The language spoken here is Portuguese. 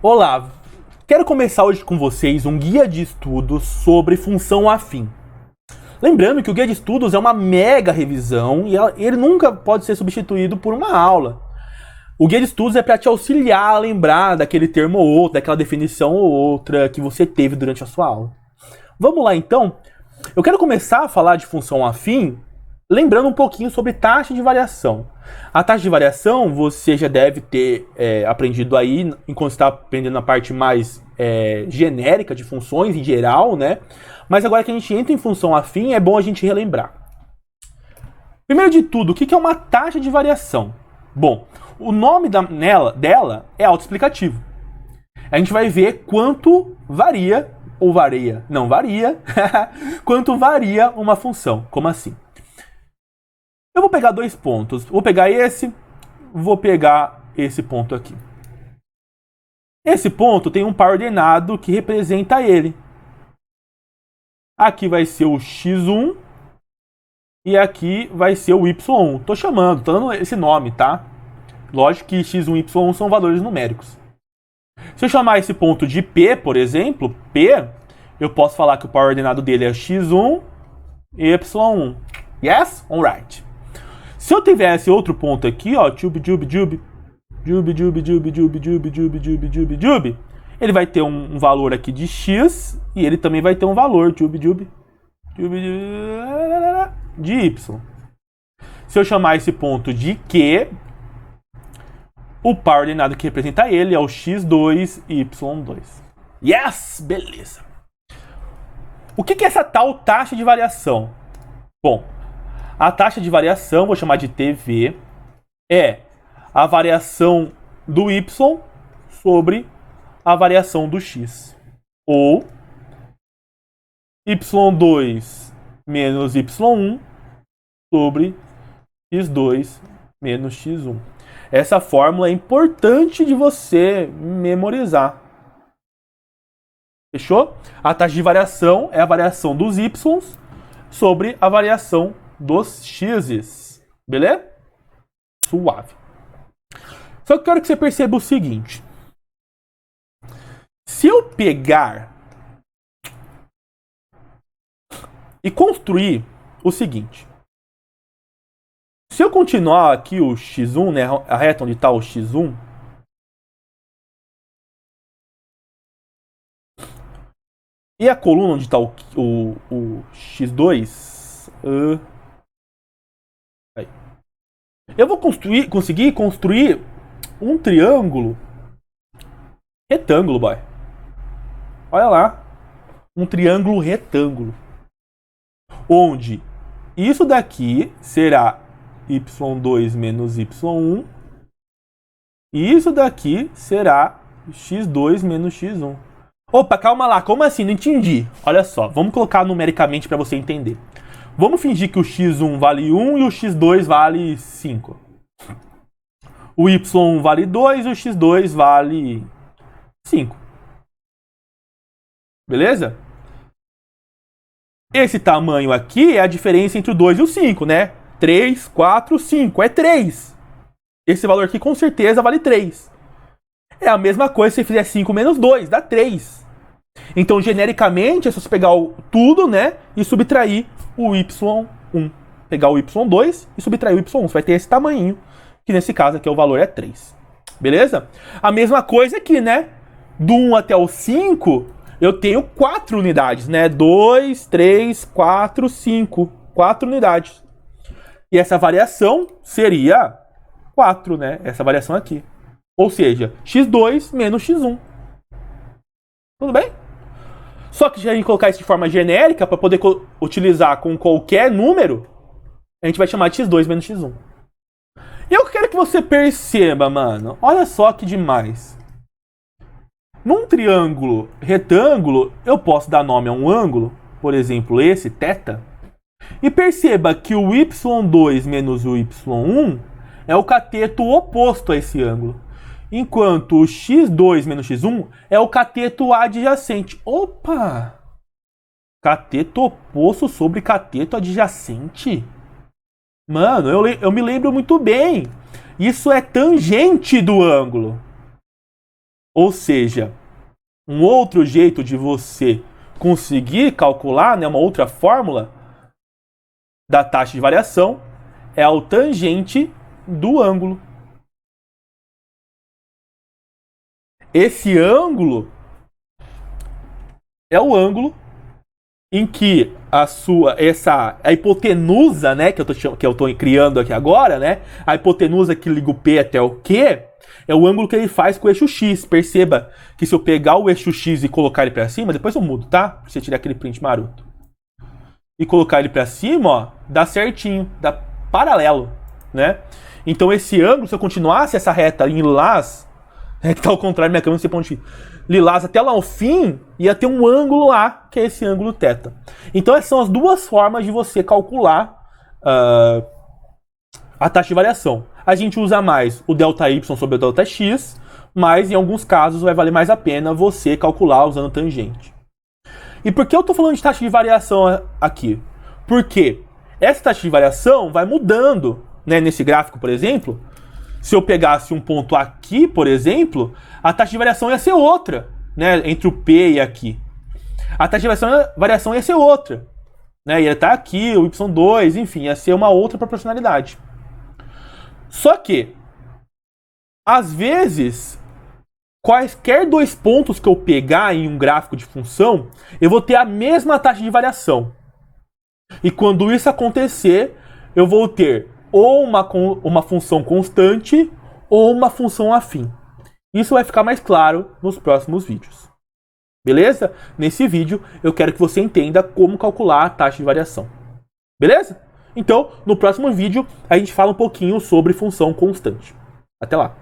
Olá, quero começar hoje com vocês um guia de estudos sobre função afim. Lembrando que o guia de estudos é uma mega revisão e ele nunca pode ser substituído por uma aula. O guia de estudos é para te auxiliar a lembrar daquele termo ou outro, daquela definição ou outra que você teve durante a sua aula. Vamos lá então. Eu quero começar a falar de função afim lembrando um pouquinho sobre taxa de variação. A taxa de variação você já deve ter aprendido aí, enquanto está aprendendo a parte mais genérica de funções em geral, né? Mas agora que a gente entra em função afim, é bom a gente relembrar. Primeiro de tudo, o que é uma taxa de variação? Bom, o nome dela é autoexplicativo. A gente vai ver quanto varia, ou varia, não varia, quanto varia uma função. Como assim? Eu vou pegar dois pontos. Vou pegar esse ponto aqui. Esse ponto tem um par ordenado que representa ele. Aqui vai ser o x1 e aqui vai ser o y1. Tô dando esse nome, tá? Lógico que x1 e y1 são valores numéricos. Se eu chamar esse ponto de P, por exemplo, P, eu posso falar que o par ordenado dele é x1 e y1. Yes? Alright. Se eu tivesse outro ponto aqui, ó, ele vai ter um valor aqui de x e ele também vai ter um valor de y. Se eu chamar esse ponto de Q, o par ordenado que representa ele é o x2 e y2. Yes! Beleza! O que é essa tal taxa de variação? Bom, a taxa de variação, vou chamar de TV, é a variação do y sobre a variação do x. Ou y2 menos y1 sobre x2 menos x1. Essa fórmula é importante de você memorizar. Fechou? A taxa de variação é a variação dos y sobre a variação dos x's. Beleza? Suave. Só que eu quero que você perceba o seguinte. Se eu pegar e construir o seguinte. Se eu continuar aqui o x1, né, a reta onde está o x1, e a coluna onde está o x2, eu vou conseguir construir um triângulo retângulo, boy. Olha lá. Um triângulo retângulo. Onde isso daqui será y2 menos y1. E isso daqui será x2 menos x1. Opa, calma lá. Como assim? Não entendi. Olha só. Vamos colocar numericamente para você entender. Vamos fingir que o x1 vale 1 e o x2 vale 5. O y1 vale 2 e o x2 vale 5. Beleza? Esse tamanho aqui é a diferença entre o 2 e o 5, né? 3, 4, 5. É 3. Esse valor aqui com certeza vale 3. É a mesma coisa se você fizer 5 menos 2, dá 3. Então, genericamente, é só você pegar tudo, né? E subtrair o y1. Pegar o y2 e subtrair o y1. Você vai ter esse tamanho, que nesse caso aqui o valor é 3. Beleza? A mesma coisa aqui, né? Do 1 até o 5, eu tenho 4 unidades, né? 2, 3, 4, 5. 4 unidades. E essa variação seria 4, né? Essa variação aqui. Ou seja, x2 menos x1. Tudo bem? Só que se a gente colocar isso de forma genérica, para poder utilizar com qualquer número, a gente vai chamar de x2 menos x1. E eu quero que você perceba, mano. Olha só que demais. Num triângulo retângulo, eu posso dar nome a um ângulo, por exemplo, esse, θ. E perceba que o y2 menos o y1 é o cateto oposto a esse ângulo. Enquanto o x2 menos x1 é o cateto adjacente. Opa! Cateto oposto sobre cateto adjacente? Mano, eu me lembro muito bem. Isso é tangente do ângulo. Ou seja, um outro jeito de você conseguir calcular, né, uma outra fórmula da taxa de variação é o tangente do ângulo. Esse ângulo é o ângulo em que a hipotenusa, né, que eu tô criando aqui agora, né, a hipotenusa que liga o P até o Q, é o ângulo que ele faz com o eixo X. Perceba que se eu pegar o eixo X e colocar ele para cima, depois eu mudo, tá? Pra você tirar aquele print maroto. E colocar ele para cima, ó, dá certinho, dá paralelo, né? Então esse ângulo, se eu continuasse essa reta em lilás, que tá ao contrário, minha câmera não sei pra onde lilás até lá ao fim, ia ter um ângulo lá, que é esse ângulo θ. Então essas são as duas formas de você calcular a taxa de variação. A gente usa mais o ΔY sobre o ΔX, mas em alguns casos vai valer mais a pena você calcular usando tangente. E por que eu estou falando de taxa de variação aqui? Porque essa taxa de variação vai mudando, né? Nesse gráfico, por exemplo, se eu pegasse um ponto aqui, por exemplo, a taxa de variação ia ser outra, né? Entre o P e aqui. A taxa de variação ia ser outra, né? Ia estar aqui, o Y2, enfim, ia ser uma outra proporcionalidade. Só que, às vezes, quaisquer dois pontos que eu pegar em um gráfico de função, eu vou ter a mesma taxa de variação. E quando isso acontecer, eu vou ter ou uma função constante ou uma função afim. Isso vai ficar mais claro nos próximos vídeos. Beleza? Nesse vídeo, eu quero que você entenda como calcular a taxa de variação. Beleza? Então, no próximo vídeo, a gente fala um pouquinho sobre função constante. Até lá!